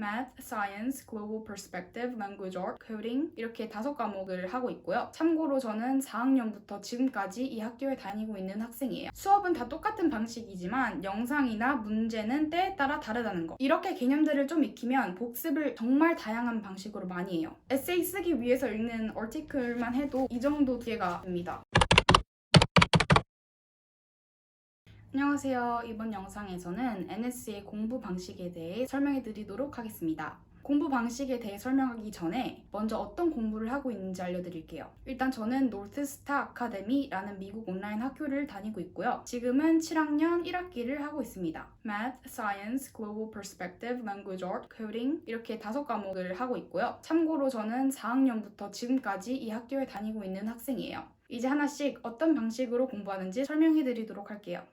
Math, Science, Global Perspective, Language Art, Coding 이렇게 5과목을 하고 있고요. 참고로 저는 4학년부터 지금까지 이 학교에 다니고 있는 학생이에요. 수업은 다 똑같은 방식이지만 영상이나 문제는 때에 따라 다르다는 거. 이렇게 개념들을 좀 익히면 복습을 정말 다양한 방식으로 많이 해요. 에세이 쓰기 위해서 읽는 article만 해도 이 정도 기회가 됩니다. 안녕하세요. 이번 영상에서는 NS의 공부 방식에 대해 설명해 드리도록 하겠습니다. 공부 방식에 대해 설명하기 전에 먼저 어떤 공부를 하고 있는지 알려드릴게요. 일단 저는 노스스타 아카데미라는 미국 온라인 학교를 다니고 있고요. 지금은 7학년 1학기를 하고 있습니다. Math, Science, Global Perspective, Language Art, Coding 이렇게 5과목을 하고 있고요. 참고로 저는 4학년부터 지금까지 이 학교에 다니고 있는 학생이에요. 이제 하나씩 어떤 방식으로 공부하는지 설명해 드리도록 할게요.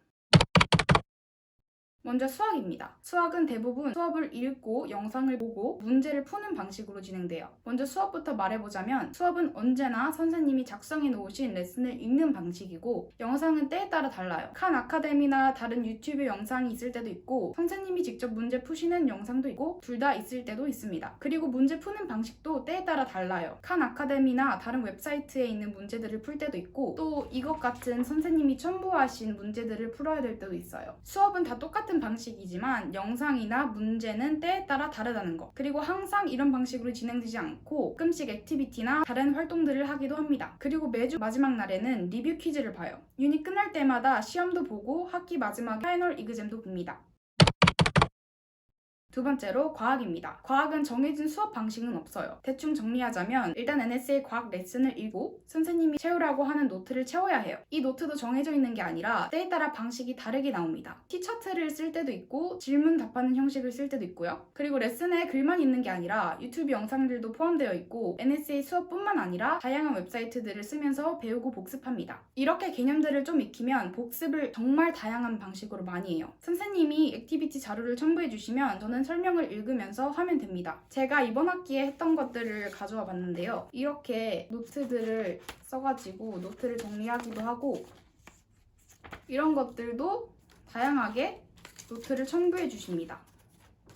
먼저 수학입니다. 수학은 대부분 수업을 읽고 영상을 보고 문제를 푸는 방식으로 진행돼요. 먼저 수업부터 말해보자면 수업은 언제나 선생님이 작성해 놓으신 레슨을 읽는 방식이고 영상은 때에 따라 달라요. 칸 아카데미나 다른 유튜브 영상이 있을 때도 있고 선생님이 직접 문제 푸시는 영상도 있고 둘 다 있을 때도 있습니다. 그리고 문제 푸는 방식도 때에 따라 달라요. 칸 아카데미나 다른 웹사이트에 있는 문제들을 풀 때도 있고 또 이것 같은 선생님이 첨부하신 문제들을 풀어야 될 때도 있어요. 수업은 다 똑같은 방식이지만 영상이나 문제는 때에 따라 다르다는 거. 그리고 항상 이런 방식으로 진행되지 않고 가끔씩 액티비티나 다른 활동들을 하기도 합니다. 그리고 매주 마지막 날에는 리뷰 퀴즈를 봐요. 유닛 끝날 때마다 시험도 보고 학기 마지막 파이널 이그잼도 봅니다. 두 번째로 과학입니다. 과학은 정해진 수업 방식은 없어요. 대충 정리하자면 일단 NS의 과학 레슨을 읽고 선생님이 채우라고 하는 노트를 채워야 해요. 이 노트도 정해져 있는 게 아니라 때에 따라 방식이 다르게 나옵니다. 티차트를 쓸 때도 있고 질문 답하는 형식을 쓸 때도 있고요. 그리고 레슨에 글만 있는 게 아니라 유튜브 영상들도 포함되어 있고 NS의 수업뿐만 아니라 다양한 웹사이트들을 쓰면서 배우고 복습합니다. 이렇게 개념들을 좀 익히면 복습을 정말 다양한 방식으로 많이 해요. 선생님이 액티비티 자료를 첨부해 주시면 저는 설명을 읽으면서 하면 됩니다. 제가 이번 학기에 했던 것들을 가져와 봤는데요. 이렇게 노트들을 써가지고 노트를 정리하기도 하고 이런 것들도 다양하게 노트를 첨부해 주십니다.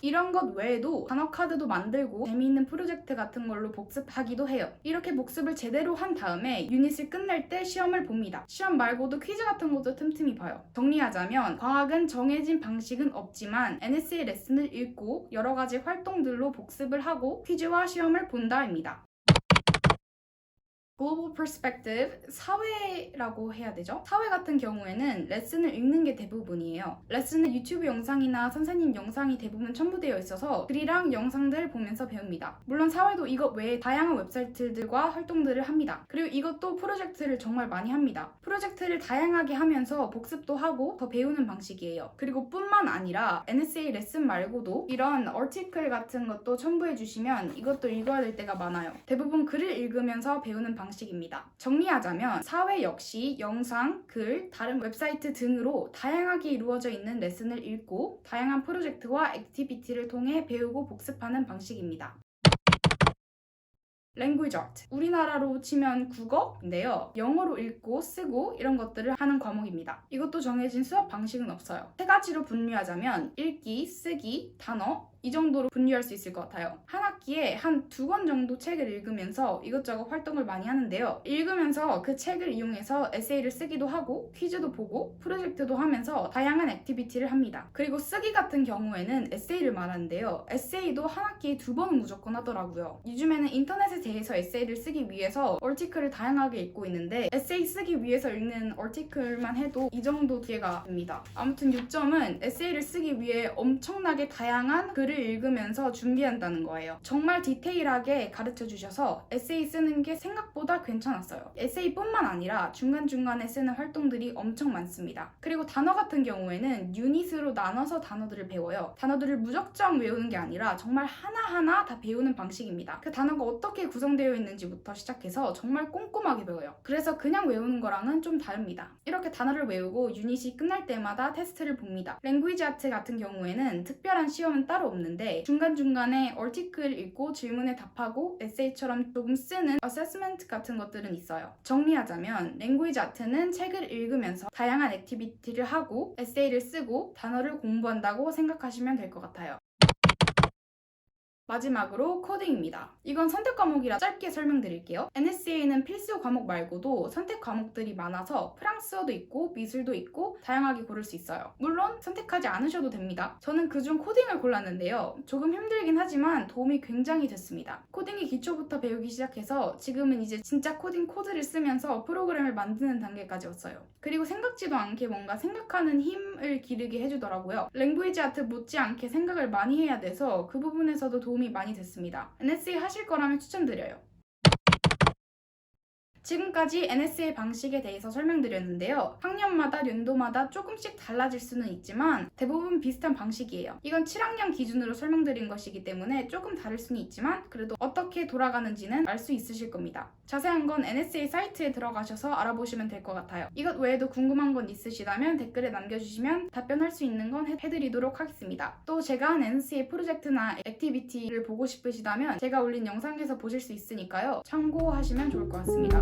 이런 것 외에도 단어 카드도 만들고 재미있는 프로젝트 같은 걸로 복습하기도 해요. 이렇게 복습을 제대로 한 다음에 유닛을 끝낼 때 시험을 봅니다. 시험 말고도 퀴즈 같은 것도 틈틈이 봐요. 정리하자면 과학은 정해진 방식은 없지만 NS의 레슨을 읽고 여러 가지 활동들로 복습을 하고 퀴즈와 시험을 본다입니다. Global Perspective, 사회라고 해야 되죠? 사회 같은 경우에는 레슨을 읽는 게 대부분이에요. 레슨은 유튜브 영상이나 선생님 영상이 대부분 첨부되어 있어서 글이랑 영상들 보면서 배웁니다. 물론 사회도 이것 외에 다양한 웹사이트들과 활동들을 합니다. 그리고 이것도 프로젝트를 정말 많이 합니다. 프로젝트를 다양하게 하면서 복습도 하고 더 배우는 방식이에요. 그리고 뿐만 아니라 NSA 레슨 말고도 이런 article 같은 것도 첨부해 주시면 이것도 읽어야 될 때가 많아요. 대부분 글을 읽으면서 배우는 방식입니다. 정리하자면 사회 역시 영상, 글, 다른 웹사이트 등으로 다양하게 이루어져 있는 레슨을 읽고 다양한 프로젝트와 액티비티를 통해 배우고 복습하는 방식입니다. Language Art. 우리나라로 치면 국어인데요. 영어로 읽고 쓰고 이런 것들을 하는 과목입니다. 이것도 정해진 수업 방식은 없어요. 3가지로 분류하자면 읽기, 쓰기, 단어 이 정도로 분류할 수 있을 것 같아요. 한 학기에 한 2권 정도 책을 읽으면서 이것저것 활동을 많이 하는데요. 읽으면서 그 책을 이용해서 에세이를 쓰기도 하고 퀴즈도 보고 프로젝트도 하면서 다양한 액티비티를 합니다. 그리고 쓰기 같은 경우에는 에세이를 말하는데요. 에세이도 한 학기에 2번은 무조건 하더라고요. 요즘에는 인터넷에 대해서 에세이를 쓰기 위해서 얼티클을 다양하게 읽고 있는데 에세이 쓰기 위해서 읽는 얼티클만 해도 이 정도 기회가 됩니다. 아무튼 요점은 에세이를 쓰기 위해 엄청나게 다양한 글을 읽으면서 준비한다는 거예요. 정말 디테일하게 가르쳐 주셔서 에세이 쓰는 게 생각보다 괜찮았어요. 에세이뿐만 아니라 중간중간에 쓰는 활동들이 엄청 많습니다. 그리고 단어 같은 경우에는 유닛으로 나눠서 단어들을 배워요. 단어들을 무작정 외우는 게 아니라 정말 하나하나 다 배우는 방식입니다. 그 단어가 어떻게 구성되어 있는지부터 시작해서 정말 꼼꼼하게 배워요. 그래서 그냥 외우는 거랑은 좀 다릅니다. 이렇게 단어를 외우고 유닛이 끝날 때마다 테스트를 봅니다. 랭귀지 아트 같은 경우에는 특별한 시험은 따로 없는데 중간중간에 얼티클 읽고 질문에 답하고 에세이처럼 조금 쓰는 어세스먼트 같은 것들은 있어요. 정리하자면 랭귀지 아트는 책을 읽으면서 다양한 액티비티를 하고 에세이를 쓰고 단어를 공부한다고 생각하시면 될 것 같아요. 마지막으로 코딩입니다. 이건 선택 과목이라 짧게 설명드릴게요. NSEA는 필수 과목 말고도 선택 과목들이 많아서 프랑스어도 있고 미술도 있고 다양하게 고를 수 있어요. 물론 선택하지 않으셔도 됩니다. 저는 그중 코딩을 골랐는데요. 조금 힘들긴 하지만 도움이 굉장히 됐습니다. 코딩의 기초부터 배우기 시작해서 지금은 이제 진짜 코드를 쓰면서 프로그램을 만드는 단계까지 왔어요. 그리고 생각지도 않게 뭔가 생각하는 힘을 기르게 해주더라고요. 랭귀지 아트 못지않게 생각을 많이 해야 돼서 그 부분에서도 도움이 많이 됐습니다. NSE 하실 거라면 추천드려요. 지금까지 NSE 방식에 대해서 설명드렸는데요. 학년마다 연도마다 조금씩 달라질 수는 있지만 대부분 비슷한 방식이에요. 이건 7학년 기준으로 설명드린 것이기 때문에 조금 다를 수는 있지만 그래도 어떻게 돌아가는지는 알 수 있으실 겁니다. 자세한 건 NSE 사이트에 들어가셔서 알아보시면 될 것 같아요. 이것 외에도 궁금한 건 있으시다면 댓글에 남겨주시면 답변할 수 있는 건 해드리도록 하겠습니다. 또 제가 한 NSE 프로젝트나 액티비티를 보고 싶으시다면 제가 올린 영상에서 보실 수 있으니까요. 참고하시면 좋을 것 같습니다.